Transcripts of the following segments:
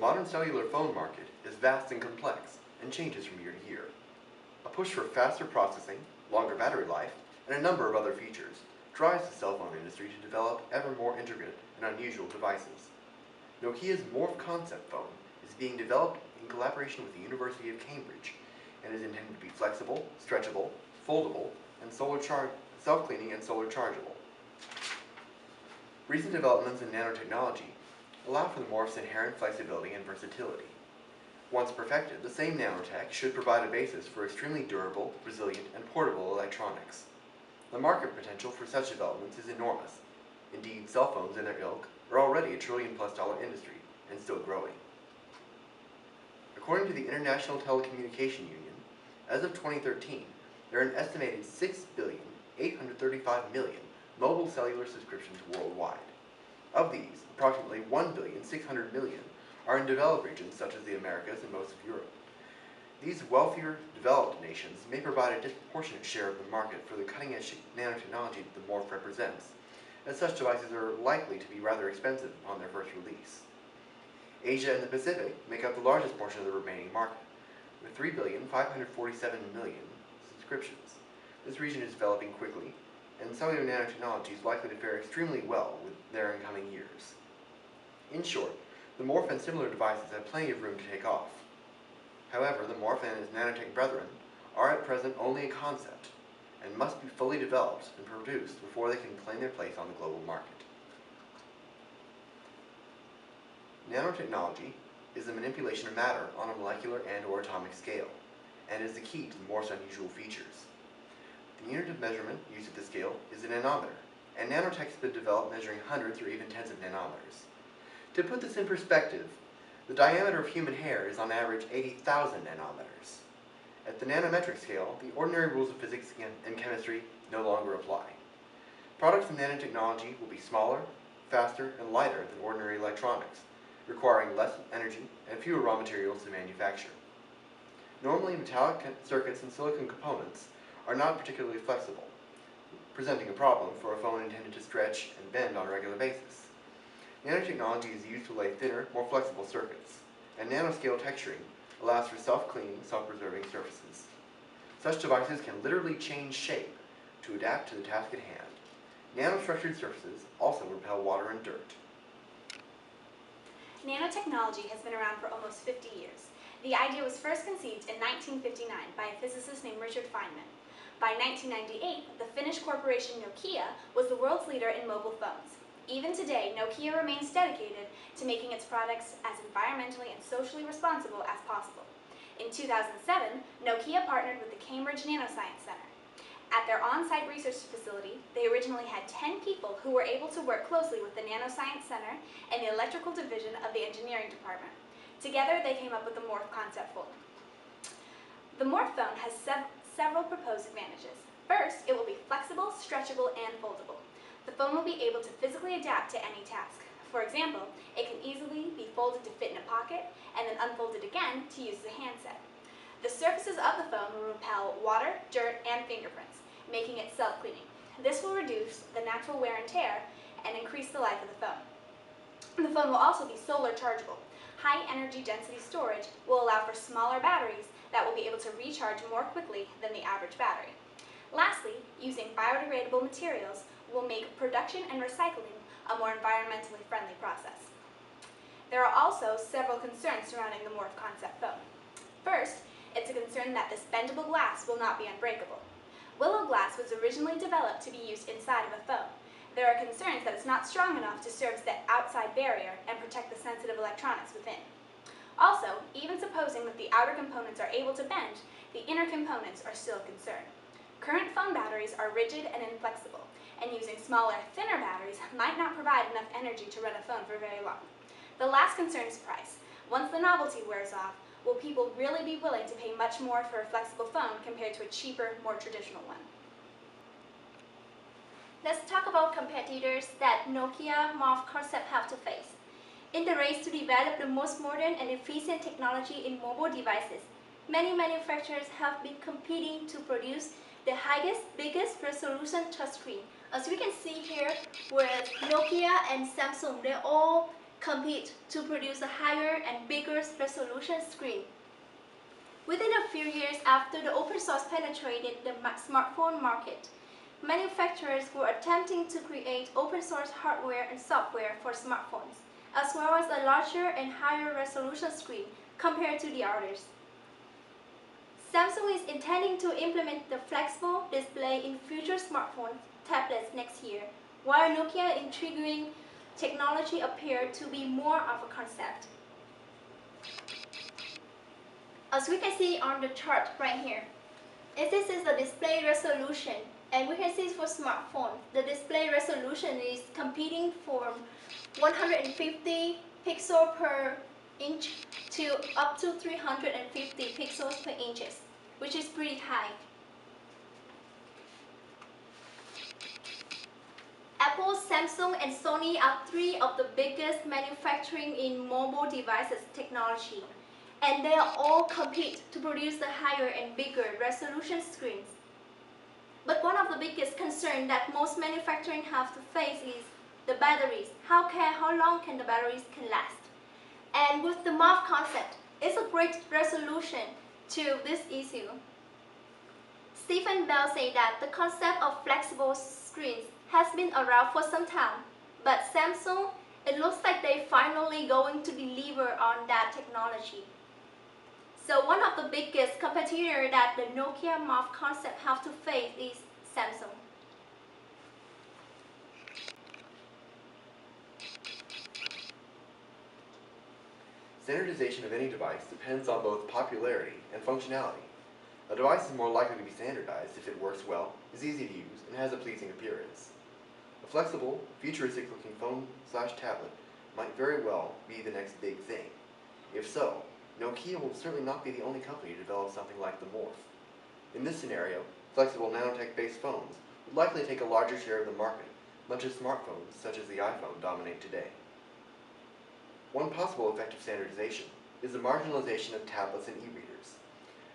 modern cellular phone market is vast and complex and changes from year to year. A push for faster processing, longer battery life, and a number of other features drives the cell phone industry to develop ever more intricate and unusual devices. Nokia's Morph concept phone is being developed in collaboration with the University of Cambridge and is intended to be flexible, stretchable, foldable, and self-cleaning and solar chargeable. Recent developments in nanotechnology allow for the Morph's inherent flexibility and versatility. Once perfected, the same nanotech should provide a basis for extremely durable, resilient, and portable electronics. The market potential for such developments is enormous. Indeed, cell phones and their ilk are already a $1 trillion+ industry, and still growing. According to the International Telecommunication Union, as of 2013, there are an estimated 6,835,000,000 mobile cellular subscriptions worldwide. Of these, approximately 1,600,000,000 are in developed regions such as the Americas and most of Europe. These wealthier, developed nations may provide a disproportionate share of the market for the cutting-edge nanotechnology that the Morph represents, as such devices are likely to be rather expensive upon their first release. Asia and the Pacific make up the largest portion of the remaining market, with 3,547,000,000 subscriptions. This region is developing quickly, and cellular nanotechnology is likely to fare extremely well with their incoming years. In short, the Morph and similar devices have plenty of room to take off. However, the Morph and its nanotech brethren are at present only a concept, and must be fully developed and produced before they can claim their place on the global market. Nanotechnology is the manipulation of matter on a molecular and/or atomic scale, and is the key to the Morph's unusual features. The unit of measurement used at this scale is a nanometer, and nanotech has been developed measuring hundreds or even tens of nanometers. To put this in perspective, the diameter of human hair is on average 80,000 nanometers. At the nanometric scale, the ordinary rules of physics and chemistry no longer apply. Products in nanotechnology will be smaller, faster, and lighter than ordinary electronics, requiring less energy and fewer raw materials to manufacture. Normally, metallic circuits and silicon components are not particularly flexible, presenting a problem for a phone intended to stretch and bend on a regular basis. Nanotechnology is used to lay thinner, more flexible circuits, and nanoscale texturing allows for self-cleaning, self-preserving surfaces. Such devices can literally change shape to adapt to the task at hand. Nanostructured surfaces also repel water and dirt. Nanotechnology has been around for almost 50 years. The idea was first conceived in 1959 by a physicist named Richard Feynman. By 1998, the Finnish corporation Nokia was the world's leader in mobile phones. Even today, Nokia remains dedicated to making its products as environmentally and socially responsible as possible. In 2007, Nokia partnered with the Cambridge Nanoscience Center. At their on-site research facility, they originally had 10 people who were able to work closely with the Nanoscience Center and the electrical division of the engineering department. Together, they came up with the Morph concept phone. The Morph phone has several proposed advantages. First, it will be flexible, stretchable, and foldable. The phone will be able to physically adapt to any task. For example, it can easily be folded to fit in a pocket and then unfolded again to use as a handset. The surfaces of the phone will repel water, dirt, and fingerprints, making it self-cleaning. This will reduce the natural wear and tear and increase the life of the phone. The phone will also be solar chargeable. High energy density storage will allow for smaller batteries that will be able to recharge more quickly than the average battery. Lastly, using biodegradable materials will make production and recycling a more environmentally friendly process. There are also several concerns surrounding the Morph concept phone. First, it's a concern that this bendable glass will not be unbreakable. Willow glass was originally developed to be used inside of a phone. There are concerns that it's not strong enough to serve as the outside barrier and protect the sensitive electronics within. Also, even supposing that the outer components are able to bend, the inner components are still a concern. Current phone batteries are rigid and inflexible, and using smaller, thinner batteries might not provide enough energy to run a phone for very long. The last concern is price. Once the novelty wears off, will people really be willing to pay much more for a flexible phone compared to a cheaper, more traditional one? Let's talk about competitors that Nokia Morph concept have to face. In the race to develop the most modern and efficient technology in mobile devices, many manufacturers have been competing to produce the highest, biggest resolution touchscreen. As we can see here, with Nokia and Samsung, they all compete to produce a higher and bigger resolution screen. Within a few years after the open source penetrated the smartphone market, manufacturers were attempting to create open source hardware and software for smartphones, as well as a larger and higher resolution screen compared to the others. Samsung is intending to implement the flexible display in future smartphone tablets next year, while Nokia intriguing technology appeared to be more of a concept. As we can see on the chart right here, this is the display resolution, and we can see for smartphone, the display resolution is competing from 150 pixels per inch to up to 350 pixels per inches, which is pretty high. Apple, Samsung, and Sony are three of the biggest manufacturing in mobile devices technology, and they all compete to produce the higher and bigger resolution screens. But one of the biggest concerns that most manufacturing have to face is the batteries. How long can the batteries can last? And with the Morph concept, it's a great resolution to this issue. Stephen Bell said that the concept of flexible screens has been around for some time, but Samsung, it looks like they're finally going to deliver on that technology. So one of the biggest competitors that the Nokia Morph concept have to face is Samsung. Standardization of any device depends on both popularity and functionality. A device is more likely to be standardized if it works well, is easy to use, and has a pleasing appearance. A flexible, futuristic-looking phone/tablet might very well be the next big thing. If so, Nokia will certainly not be the only company to develop something like the Morph. In this scenario, flexible nanotech-based phones would likely take a larger share of the market, much as smartphones, such as the iPhone, dominate today. One possible effect of standardization is the marginalization of tablets and e-readers.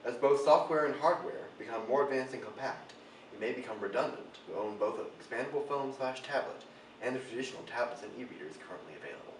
As both software and hardware become more advanced and compact, it may become redundant to own both an expandable phone/tablet and the traditional tablets and e-readers currently available.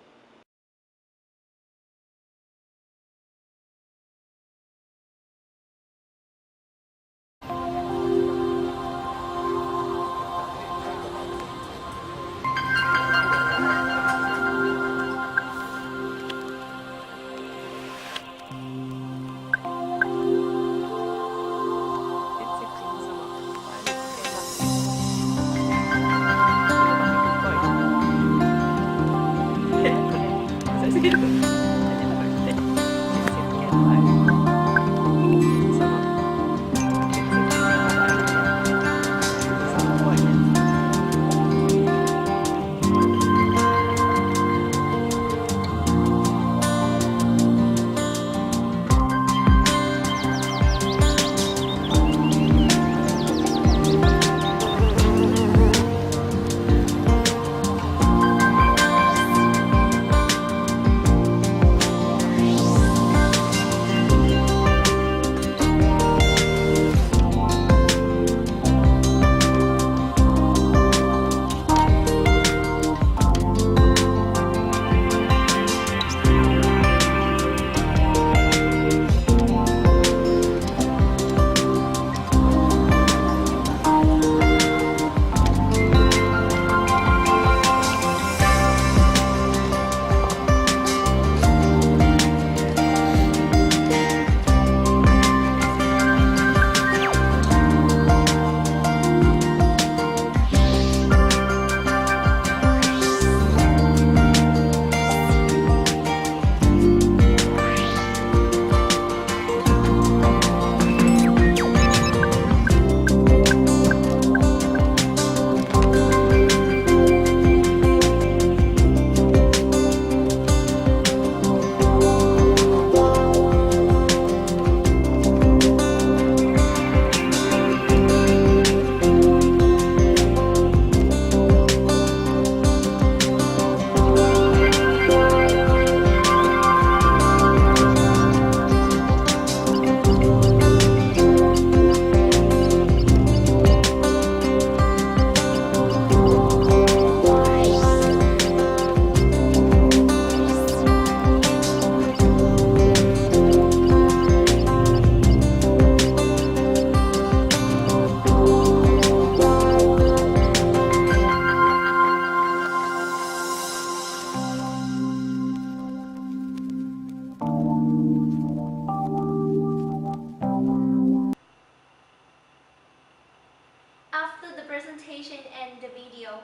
presentation and the video.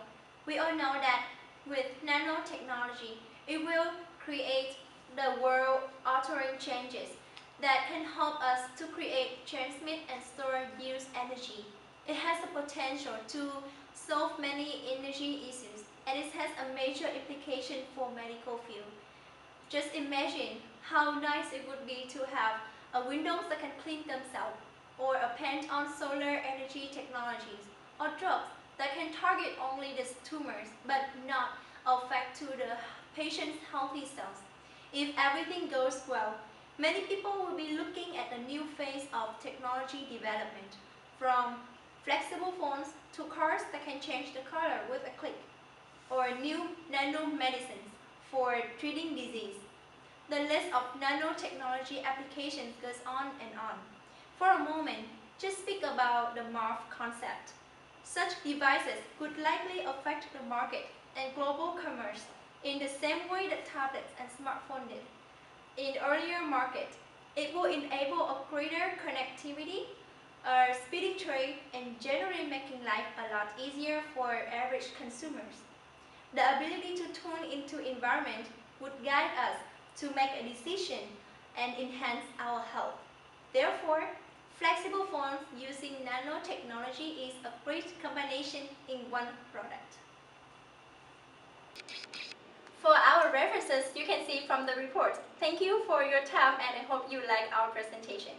We all know that with nanotechnology, it will create the world-altering changes that can help us to create, transmit, and store used energy. It has the potential to solve many energy issues, and it has a major implication for medical field. Just imagine how nice it would be to have a windows that can clean themselves, or a pen on solar energy technologies, or drugs that can target only the tumors but not affect to the patient's healthy cells. If everything goes well, many people will be looking at a new phase of technology development, from flexible phones to cars that can change the color with a click, or new nanomedicines for treating disease. The list of nanotechnology applications goes on and on. For a moment, just speak about the Morph concept. Such devices could likely affect the market and global commerce in the same way that tablets and smartphones did. In earlier market, it will enable a greater connectivity, speeding trade, and generally making life a lot easier for average consumers. The ability to tune into environment would guide us to make a decision and enhance our health. Therefore, flexible phones using nanotechnology is a great combination in one product. For our references, you can see from the report. Thank you for your time, and I hope you like our presentation.